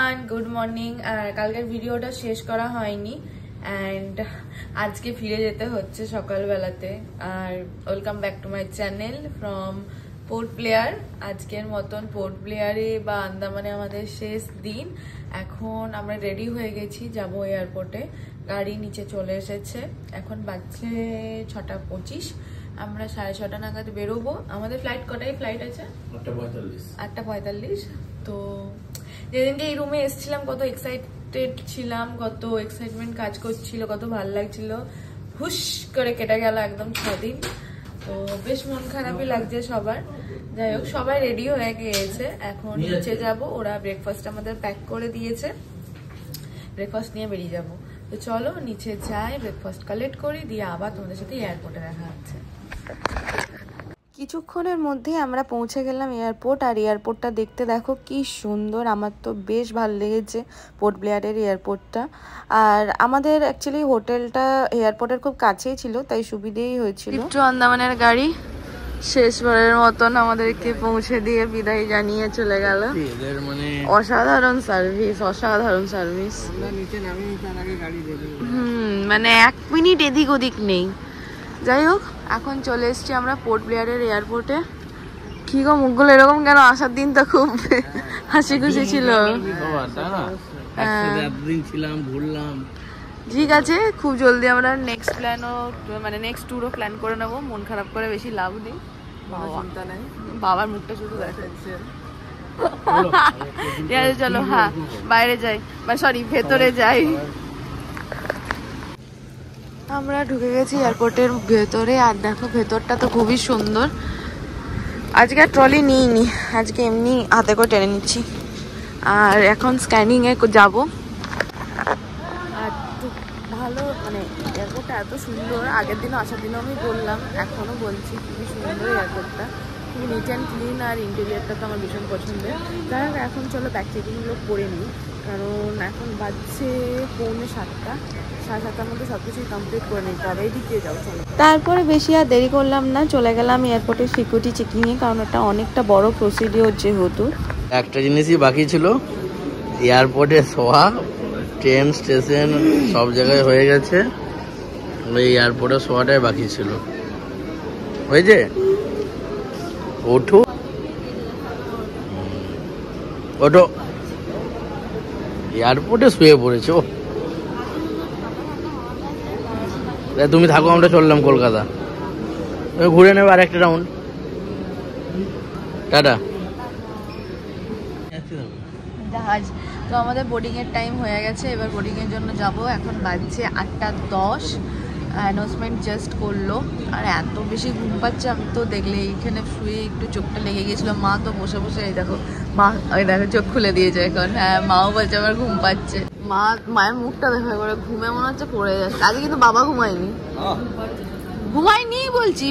Everyone, good morning. আর কালকের ভিডিওটা শেষ করা হয়নি অ্যান্ড আজকে ফিরে যেতে হচ্ছে সকালবেলাতে। আর welcome back to my channel from Port Blair. আজকের মতন পোর্ট ব্লেয়ারে বা আন্দামানে আমাদের শেষ দিন। এখন আমরা রেডি হয়ে গেছি, যাব এয়ারপোর্টে। গাড়ি নিচে চলে এসেছে, এখন বাজছে 6:25। আমরা 6:30 নাগাদ বেরোবো। আমাদের ফ্লাইট কটায় ফ্লাইট আছে? 8:45। তো যেদিনকে এই রুমে এসেছিলাম কত এক্সাইটেড ছিলাম, কত এক্সাইটমেন্ট কাজ করছিল, কত ভালো লাগছিল। হুশ করে কেটে গেল একদম 6 দিন। তো বেশ মন খারাপই লাগছে সবার। যাই হোক, সবাই রেডি হয়ে গিয়েছে, এখন নিচে যাব। ওরা ব্রেকফাস্ট আমাদের প্যাক করে দিয়েছে, ব্রেকফাস্ট নিয়ে বেরিয়ে যাব। তো চলো নিচে যাই, ব্রেকফাস্ট কালেক্ট করি, দিয়ে আবার তোমাদের সাথে এয়ারপোর্টে দেখা হচ্ছে। কিছুক্ষণের মধ্যে আমরা পৌঁছে গেলাম এয়ারপোর্ট। আর এয়ারপোর্টটা দেখতে দেখো কি সুন্দর, আমার তো বেশ ভালো লেগেছে পোর্ট ব্লেয়ারের এয়ারপোর্টটা। আর আমাদের অ্যাকচুয়ালি হোটেলটা এয়ারপোর্টের খুব কাছেই ছিল, তাই সুবিধেই হয়েছিল। একটু আন্দামানের গাড়ি শেষবারের মতন আমাদেরকে পৌঁছে দিয়ে বিদায় জানিয়ে চলে গেল। অসাধারণ সার্ভিস, অসাধারণ সার্ভিস। মানে 1 মিনিট এদিক ওদিক নেই। যাই হোক, এখন চলে এসেছি আমরা পোর্ট ব্লেয়ারের এয়ারপোর্টে। কি গো, মুখগুলো এরকম কেন? আসার দিন তো খুব হাসি খুশি ছিল। ঠিক আছে, খুব জলদি আমরা নেক্সট প্ল্যানও মানে নেক্সট ট্যুরও প্ল্যান করে নেবো। মন খারাপ করে বেশি লাভ নেই, চিন্তা নেই। বাবার মুখটা শুধু দেখাচ্ছে। চলো হ্যাঁ বাইরে যাই, বা সরি ভেতরে যাই। আমরা ঢুকে গেছি এয়ারপোর্টের ভেতরে। আর দেখো ভেতরটা তো খুবই সুন্দর। আজকে আর ট্রলি নিইনি, আজকে এমনি হাতে করে টেনে নিচ্ছি। আর এখন স্ক্যানিংয়ে যাব। আর ভালো, মানে এয়ারপোর্টটা এত সুন্দর। আগের দিনও আসার দিনও আমি বললাম, এখনও বলছি খুবই সুন্দর এয়ারপোর্টটা, খুবই নিট অ্যান্ড ক্লিন। আর ইন্টেরিয়ারটা তো আমার ভীষণ পছন্দের। যাই হোক, এখন চলো ব্যাগ চেকিংগুলো করে নিই, কারণ এখন বাজছে 6:45। 7:30 মধ্যে সবকিছুই কমপ্লিট করে নিতে হবে। এই দিক দিয়ে যাও চলো। তারপরে বেশি আর দেরি করলাম না, চলে গেলাম এয়ারপোর্টের সিকিউরিটি চেকিংয়ে, কারণ এটা অনেকটা বড় প্রসিডিওর যেহেতু। একটা জিনিসই বাকি ছিল, এয়ারপোর্টে শোয়া। ট্রেন স্টেশন সব জায়গায় হয়ে গেছে, ওই এয়ারপোর্টে শোয়াটাই বাকি ছিল। হয়েছে, ওঠো ওঠো, এয়ারপোর্টে শুয়ে পড়েছো। তুমি থাকো, আমরা চললাম কলকাতা, ঘুরে নেবে আর একটা রাউন্ড। টাটা। জাহাজ তো আমাদের বোর্ডিংয়ের টাইম হয়ে গেছে, এবার বোর্ডিংয়ের জন্য যাব। এখন বাজছে 8:10। অ্যানাউন্সমেন্ট জাস্ট করলো। আর এত বেশি ঘুম পাচ্ছে, আমি তো দেখলে এইখানে শুয়ে একটু চোখটা লেগে গেছিলো। মা তো বসে বসে, এই দেখো মা, ওই দেখো চোখ খুলে দিয়েছে এখন। হ্যাঁ, মাও বলছে আমার ঘুম পাচ্ছে। মায়ের মুখটা দেখা করে ঘুমে মনে হচ্ছে পড়ে যাচ্ছে। আজকে কিন্তু বাবা ঘুমায়নি বলছি,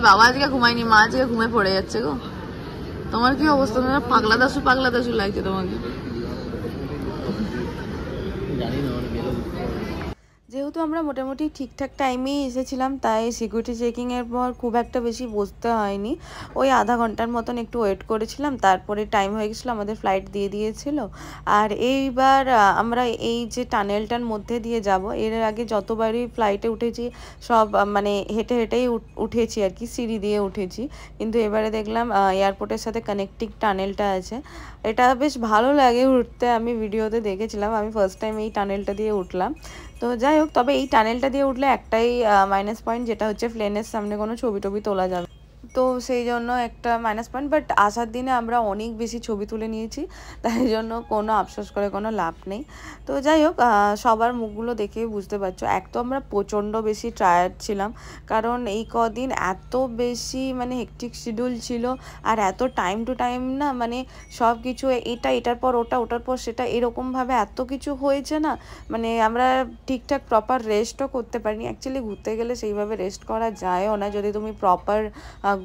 বাবা আজকে ঘুমায়নি, মা আজকে ঘুমে পড়ে যাচ্ছে গো। তোমার কি অবস্থা? তোমার পাগলা দাসু লাগছে তোমাকে। যেহেতু আমরা মোটামুটি ঠিকঠাক টাইমেই এসেছিলাম, তাই সিকিউরিটি চেকিংয়ের পর খুব একটা বেশি বসতে হয়নি। ওই আধা ঘন্টার মতন একটু ওয়েট করেছিলাম, তারপরে টাইম হয়ে গেছিলো, আমাদের ফ্লাইট দিয়ে দিয়েছিল। আর এইবার আমরা এই যে টানেলটার মধ্যে দিয়ে যাব। এর আগে যতবারই ফ্লাইটে উঠেছি সব মানে হেঁটে হেঁটেই উঠেছি আর কি, সিঁড়ি দিয়ে উঠেছি। কিন্তু এবারে দেখলাম এয়ারপোর্টের সাথে কানেক্টিং টানেলটা আছে, এটা বেশ ভালো লাগে উঠতে। আমি ভিডিওতে দেখেছিলাম, আমি ফার্স্ট টাইম এই টানেলটা দিয়ে উঠলাম। তো যাই হোক, তবে এই টানেলটা দিয়ে উঠলে একটাই মাইনাস পয়েন্ট, যেটা হচ্ছে প্লেনের সামনে কোনো ছবি টবি তোলা যাবে, তো সেই জন্য একটা মাইনাস পয়েন্ট। বাট আসার দিনে আমরা অনেক বেশি ছবি তুলে নিয়েছি, তাই জন্য কোনো আফসোস করে কোনো লাভ নেই। তো যাই হোক, সবার মুখগুলো দেখেই বুঝতে পারছো, এক তো আমরা প্রচণ্ড বেশি টায়ার্ড ছিলাম, কারণ এই কদিন এত বেশি মানে হেকটিক শিডিউল ছিল। আর এত টাইম টু টাইম না, মানে সব কিছু এটার পর ওটা, ওটার পর সেটা, এরকমভাবে এত কিছু হয়েছে না, মানে আমরা ঠিকঠাক প্রপার রেস্টও করতে পারিনি। অ্যাকচুয়ালি ঘুরতে গেলে সেইভাবে রেস্ট করা যায়ও না, যদি তুমি প্রপার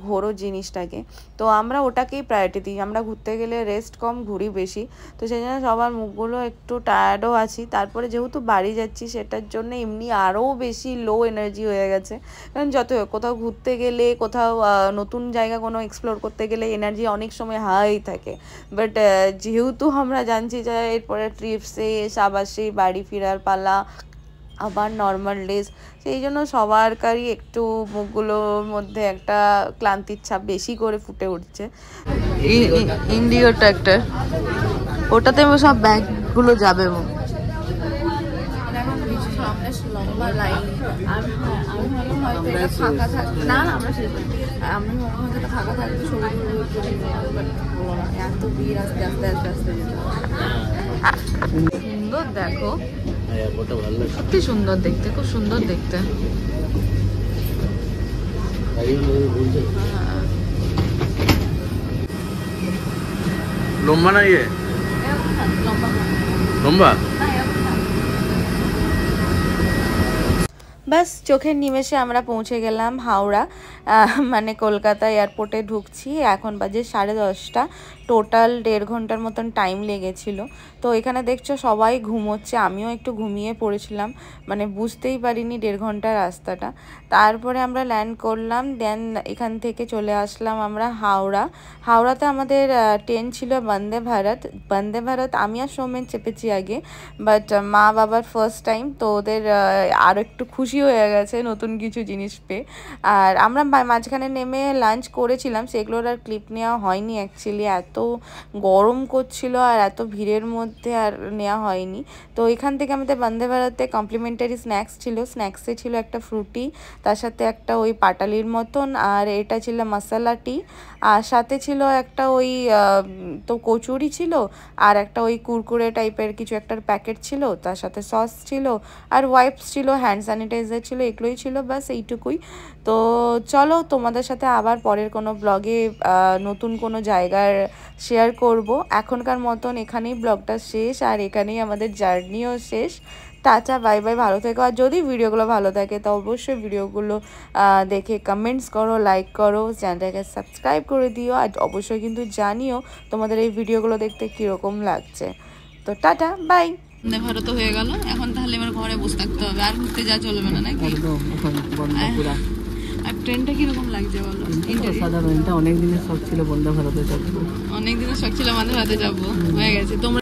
ঘোরো জিনিসটাকে, তো আমরা ওটাকেই প্রায়োরিটি দিই। আমরা ঘুরতে গেলে রেস্ট কম, ঘুরি বেশি, তো সেই জন্য সবার মুখগুলো একটু টায়ার্ডও আছি। তারপরে যেহেতু বাড়ি যাচ্ছি সেটার জন্য এমনি আরও বেশি লো এনার্জি হয়ে গেছে, কারণ যত কোথাও ঘুরতে গেলে, কোথাও নতুন জায়গা কোনো এক্সপ্লোর করতে গেলে এনার্জি অনেক সময় হাই থাকে। বাট যেহেতু আমরা জানছি যে এরপরে ট্রিপ শেষ, আবার সেই বাড়ি ফেরার পালা, আবার নর্মাল ডেজ, সেই জন্য সবারই একটু মুখগুলোর মধ্যে একটা ক্লান্তির ছাপ বেশি করে ফুটে উঠছে। ইন্ডিগোটা একটা, ওটাতে সব ব্যাগগুলো যাবে। লম্বা লাইন, আমি হয়তো এটা ফাঁকা থাকবে না, আমরা আমি হয়তো এটা ফাঁকা থাকবে, ছবি এত ভিড়, আস্তে আস্তে আস্তে আস্তে সুন্দর। দেখো সত্যি সুন্দর দেখতে, খুব সুন্দর দেখতে। লম্বা না ইয়ে লম্বা। বাস চোখের নিমেষে আমরা পৌঁছে গেলাম হাওড়া, মানে কলকাতা এয়ারপোর্টে ঢুকছি। এখন বাজে 10:30, টোটাল 1.5 ঘন্টার মতন টাইম লেগেছিল। তো এখানে দেখছো সবাই ঘুমোচ্ছে, আমিও একটু ঘুমিয়ে পড়েছিলাম, মানে বুঝতেই পারিনি 1.5 ঘন্টার রাস্তাটা। তারপরে আমরা ল্যান্ড করলাম, দেন এখান থেকে চলে আসলাম আমরা হাওড়া। হাওড়াতে আমাদের ট্রেন ছিল বন্দে ভারত। বন্দে ভারত আমি আর সৌমেন চেপেছি আগে, বাট মা বাবার ফার্স্ট টাইম, তো ওদের আরও একটু খুশি হয়ে গেছে নতুন কিছু জিনিস পেয়ে। আর আমরা মাঝখানে নেমে লাঞ্চ করেছিলাম, সেগুলোর আর ক্লিপ নেওয়া হয়নি অ্যাকচুয়ালি, এত গরম করছিল আর এত ভিড়ের মধ্যে আর নেওয়া হয়নি। তো এখান থেকে আমাদের বন্দে ভারতে কমপ্লিমেন্টারি স্ন্যাক্স ছিল। স্ন্যাক্সে ছিল একটা ফ্রুটি, তার সাথে একটা ওই পাটালির মতন, আর এটা ছিল মশলা টি, আর সাথে ছিল একটা ওই তো কচুরি ছিল, আর একটা ওই কুরকুরে টাইপের কিছু একটার প্যাকেট ছিল, তার সাথে সস ছিল, আর ওয়াইপস ছিল, হ্যান্ড স্যানিটাইজার ছিল, এগুলোই ছিল, বাস এইটুকুই। তো চলো তোমাদের সাথে আবার পরের কোনো ব্লগে নতুন কোনো জায়গার শেয়ার করব। এখনকার মতন এখানেই ব্লগটা শেষ, আর এখানেই আমাদের জার্নিও শেষ। টাটা, বাই বাই, ভালো থেকো। আর যদি ভিডিওগুলো ভালো থাকে তো অবশ্যই ভিডিওগুলো দেখে কমেন্টস করো, লাইক করো, চ্যানেলটাকে সাবস্ক্রাইব করে দিও, আর অবশ্যই কিন্তু জানিও তোমাদের এই ভিডিওগুলো দেখতে কীরকম লাগছে। তো টাটা, বাই। বন্দে ভারত হয়ে গেল, এখন তাহলে এবার ঘরে বসে থাকতে হবে, আর ঘুরতে যা চলবে না নাকি? আর ট্রেনটা কিরকম লাগছে বলো? সাধারণ, এটা অনেক দিনের শখ ছিল বন্দে ভারতে যাবো, অনেক দিনের শখ ছিল বন্দে ভারতে যাবো, হয়ে গেছে। তোমরা